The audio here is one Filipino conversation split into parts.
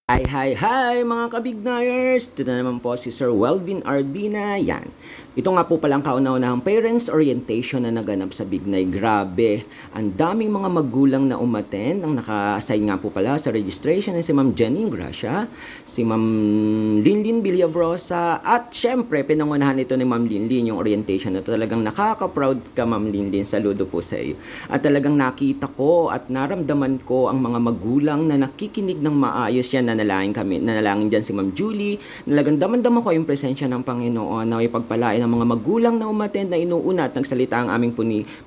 Hi mga kabignayers! Ito na naman po si Sir Welvin Ardina. Yan. Ito nga po palang kauna-unahang parents orientation na naganap sa Bignay. Grabe. Ang daming mga magulang na umattend. Ang naka-assign nga po pala sa registration ay si Ma'am Jenny Gracia, si Ma'am Linlin Villabrosa, at syempre pinangunahan ito ni Ma'am Linlin yung orientation na talagang nakaka-proud ka Ma'am Linlin. Saludo po sa iyo. At talagang nakita ko at naramdaman ko ang mga magulang na nakikinig ng maayos yan. Nanalangin dyan si Ma'am Julie. Nalagang daman-daman ko yung presensya ng Panginoon na ipagpalain ng mga magulang na umattend na inuuna at nagsalita ang aming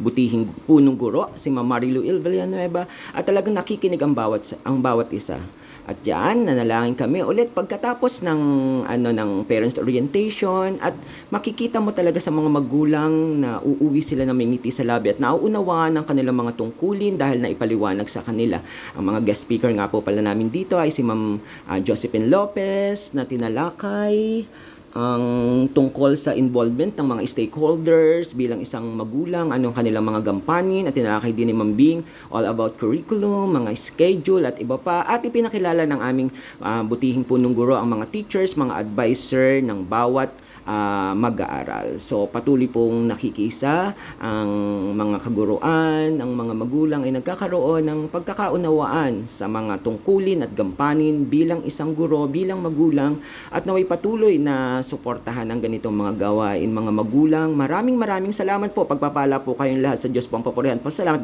butihing punong guro, si Ma'am Marilu Il Villanueva, at talagang nakikinig ang bawat isa. At yan, nanalangin kami ulit pagkatapos ng parents orientation, at makikita mo talaga sa mga magulang na uuwi sila na may ngiti sa labi at nauunawaan ng kanilang mga tungkulin dahil naipaliwanag sa kanila. Ang mga guest speaker nga po pala namin dito ay si Ma'am Josephine Lopez na tinalakay ang tungkol sa involvement ng mga stakeholders bilang isang magulang, anong kanilang mga gampanin, at tinalakay din ni Ma'am Bing all about curriculum, mga schedule at iba pa, at ipinakilala ng aming butihing punong guro ang mga teachers, mga advisor ng bawat mag-aaral. So patuloy pong nakikisa ang mga kaguruan, ang mga magulang ay nagkakaroon ng pagkakaunawaan sa mga tungkulin at gampanin bilang isang guro, bilang magulang, at naway patuloy na suportahan ang ganitong mga gawain mga magulang. Maraming salamat po. Pagpapala po kayong lahat sa Diyos po ang papurihan. Salamat.